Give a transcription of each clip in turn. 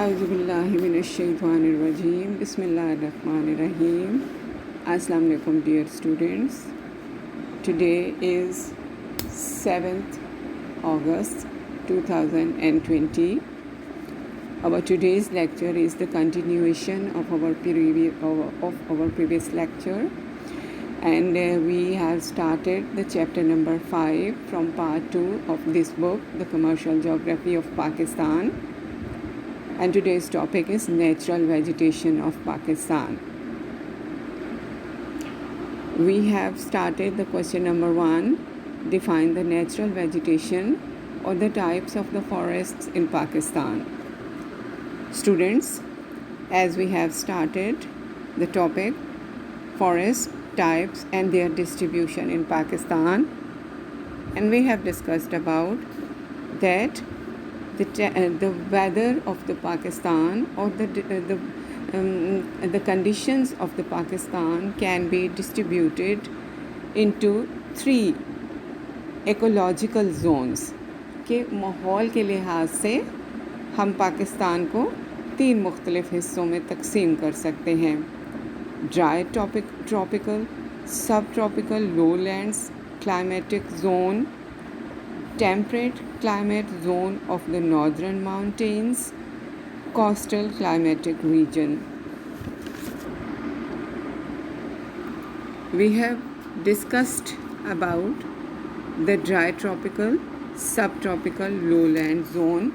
Auzubillahiminash-shaytanir-rajim. Bismillahir-rahmanir-rahim. Assalamu alaikum, dear students. Today is 7th August 2020. Our today's lecture is the continuation of our previous lecture, and we have started the chapter number 5 from part 2 of this book, The Commercial Geography of Pakistan. And today's topic is natural vegetation of Pakistan. We have started the question number 1. Define the natural vegetation or the types of the forests in Pakistan. Students, as we have started the topic forest types and their distribution in Pakistan, and we have discussed about that the weather of the Pakistan or the conditions of the Pakistan can be distributed into 3 ecological zones के माहौल के लिहाज से हम पाकिस्तान को 3 मुख्तलिफ हिस्सों में तकसीम कर सकते हैं. ड्राई ट्रॉपिकल, सब tropical, लोलैंड्स climatic zone, temperate climate zone of the northern mountains, coastal climatic region. We have discussed about the dry tropical, subtropical, lowland zone.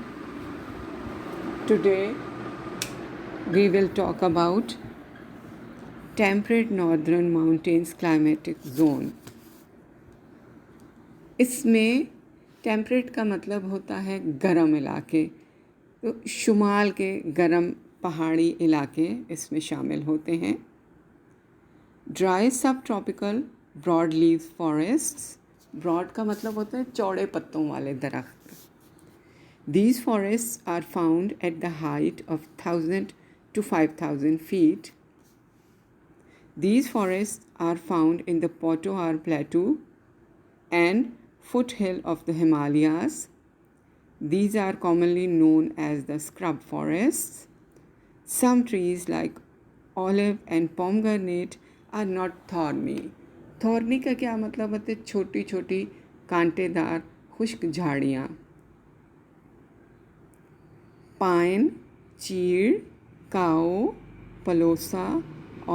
Today we will talk about temperate northern mountains climatic zone. इसमें temperate का मतलब होता है गर्म इलाके, तो शुमाल के गर्म पहाड़ी इलाके इसमें शामिल होते हैं. Dry sub tropical broad leaves forests, broad का मतलब होता है चौड़े पत्तों वाले दरख्त. These forests are found at the height of 1000 to 5000 feet. These forests are found in the Pothohar Plateau and foothill of the Himalayas. These are commonly known as the scrub forests. Some trees like olive and pomegranate are not thorny. Thorny का क्या मतलब होता है? छोटी छोटी कांटेदार खुश्क झाड़ियाँ. पाइन, चीड़, काओ, पलोसा,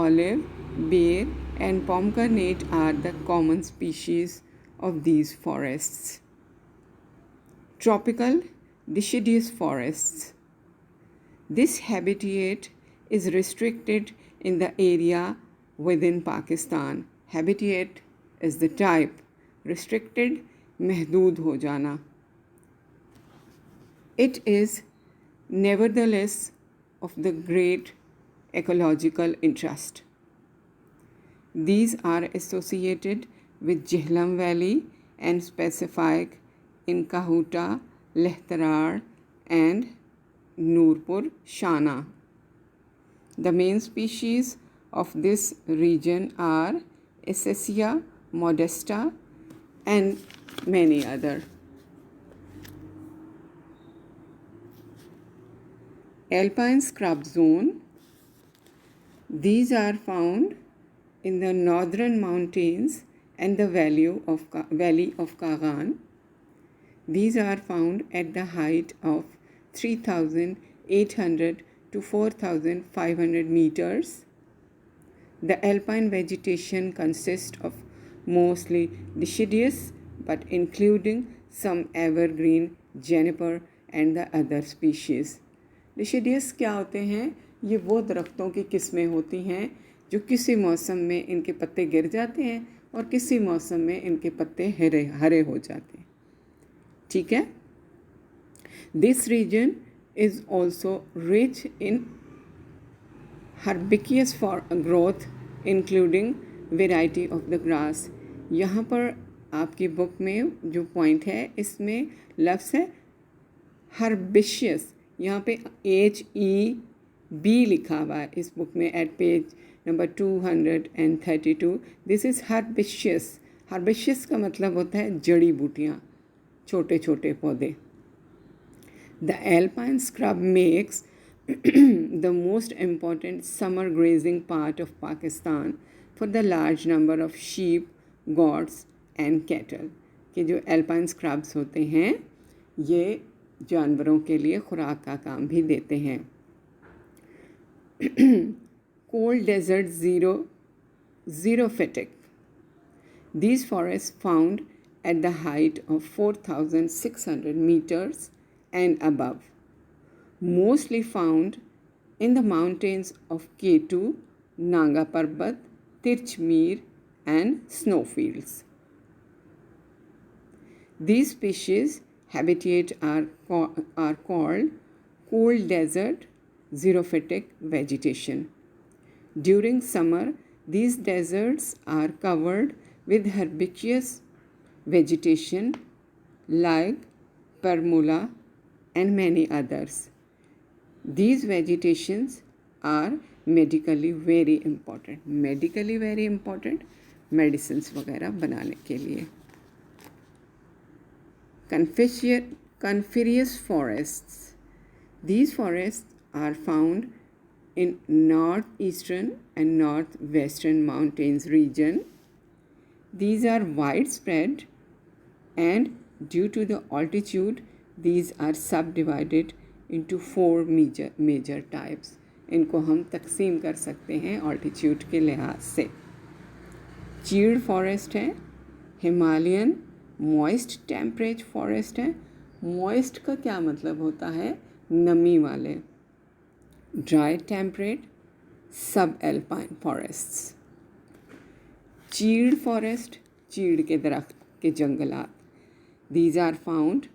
olive, bear and pomegranate are the common species of these forests. Tropical deciduous forests. This habitat is restricted in the area within Pakistan. Habitat is the type. Restricted, महदूद हो जाना. It is nevertheless of the great ecological interest. These are associated with Jihlam Valley and specific in Kahuta, Lehtarar and Noorpur Shana. The main species of this region are Acacia modesta and many other. Alpine scrub zone. These are found in the northern mountains and the valley of Kagan. These are found at the height of 3,800 to 4,500 meters. The alpine vegetation consists of mostly deciduous but including some evergreen, juniper and the other species. Deciduous क्या होते हैं? ये वो दरख्तों की किस्में होती हैं जो किसी मौसम में इनके पत्ते गिर जाते हैं और किसी मौसम में इनके पत्ते हरे हो जाते हैं. ठीक है. This region is also rich in herbaceous for growth including variety of the grass. यहाँ पर आपकी बुक में जो पॉइंट है इसमें लफ्ज़ है हर्बिशियस. यहाँ पे HEB लिखा हुआ है इस बुक में at page number 232. This is herbaceous. Herbaceous का मतलब होता है जड़ी बूटियाँ, छोटे छोटे पौधे. The alpine scrub makes the most important summer grazing part of Pakistan for the large number of sheep, goats and cattle. कि जो एल्पाइन स्क्रब्स होते हैं ये जानवरों के लिए खुराक का काम भी देते हैं. Cold desert xerophytic. These forests found at the height of 4,600 meters and above, mostly found in the mountains of Ketu, Nanga Parbat, Tirchmir and snowfields. These species habitat are called cold desert xerophytic vegetation. During summer, these deserts are covered with herbaceous vegetation like permula and many others. These vegetations are medically very important. Medically very important, medicines वगैरह बनाने के लिए. Coniferous forests. These forests are found in northeastern and northwestern mountains region. These are widespread and due to the altitude, these are subdivided into 4 major types. इनको हम तकसीम कर सकते हैं altitude के लिहाज से. चीड़ फॉरेस्ट है, हिमालयन मॉइस्ट टेम्परेट फॉरेस्ट है. मॉइस्ट का क्या मतलब होता है? नमी वाले. ड्राई टेम्परेट सब एल्पाइन फॉरेस्ट्स. चीड़ फॉरेस्ट, चीड़ के दरख्त के जंगलात. These are found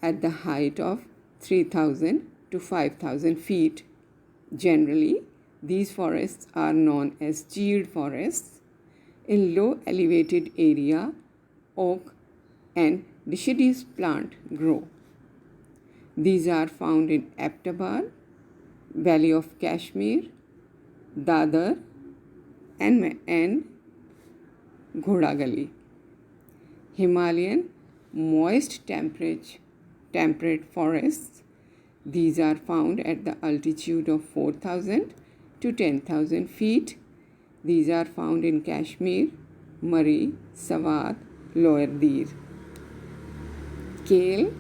at the height of 3,000 to 5,000 feet. Generally, these forests are known as cheed forests. In low elevated area, oak and deciduous plant grow. These are found in Aptabad, Valley of Kashmir, Dadar and Ghodagali. Himalayan moist temperate forests. These are found at the altitude of 4,000 to 10,000 feet. These are found in Kashmir, Murray, Swat, Lower Dir. Kale,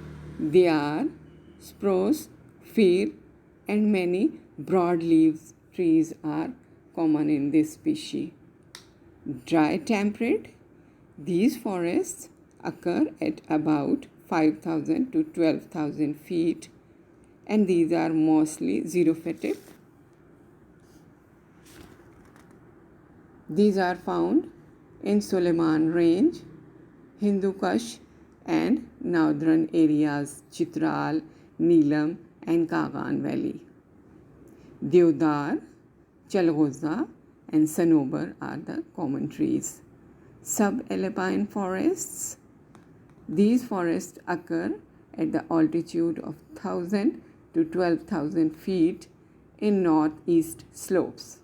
dear, spruce, fir and many broadleaf trees are common in this species. Dry temperate. These forests occur at about 5,000 to 12,000 feet and these are mostly xerophytic. These are found in Suleiman Range, Hindu Kush and northern areas Chitral, Neelam and Kagan Valley. Deodar, Chalghoza and Sanobar are the common trees. Subalpine forests. These forests occur at the altitude of 1,000 to 12,000 feet in northeast slopes.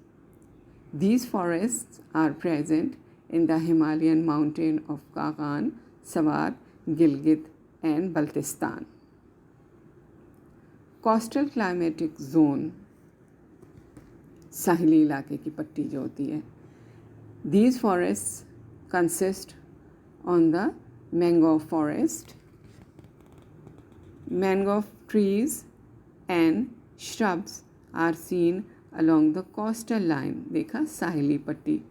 These forests are present in the Himalayan mountain of Kagan, Swat, Gilgit and Baltistan. Coastal climatic zone. साहिली इलाके की पट्टी जो होती है. These forests consist on the mangrove forest. Mangrove trees and shrubs are seen along the coastal line. देखा साहिली पट्टी.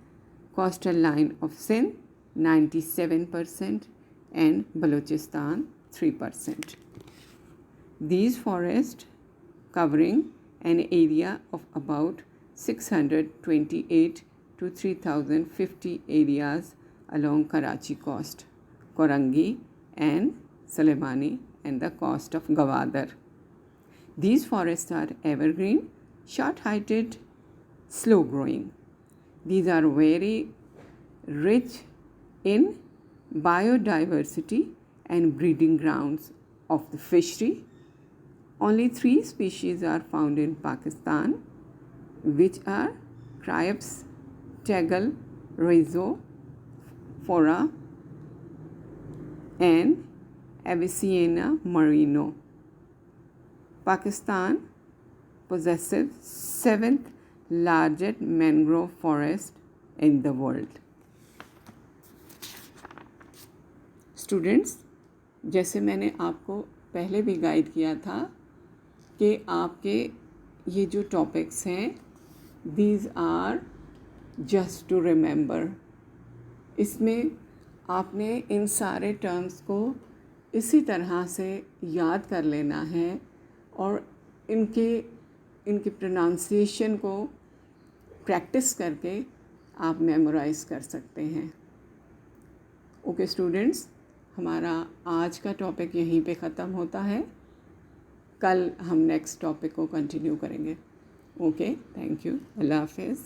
Coastal line of Sindh 97% and Balochistan 3%. These forests covering an area of about 628 to 3,050 areas along Karachi coast, Korangi and Suleimani and the coast of Gwadar. These forests are evergreen, short-heighted, slow-growing. These are very rich in biodiversity and breeding grounds of the fishery. Only 3 species are found in Pakistan, which are Cripes, Tegal, Rhizophora and Avicennia marino. Pakistan possesses seventh largest mangrove forest in the world. Students, जैसे मैंने आपको पहले भी guide किया था कि आपके ये जो टॉपिक्स हैं, these are just to remember. इसमें आपने इन सारे टर्म्स को इसी तरह से याद कर लेना है और इनके प्रोनाउंसिएशन को प्रैक्टिस करके आप मेमोराइज़ कर सकते हैं. ओके स्टूडेंट्स, हमारा आज का टॉपिक यहीं पे ख़त्म होता है. कल हम नेक्स्ट टॉपिक को कंटिन्यू करेंगे. Okay, thank you. अल्लाह हाफिज़.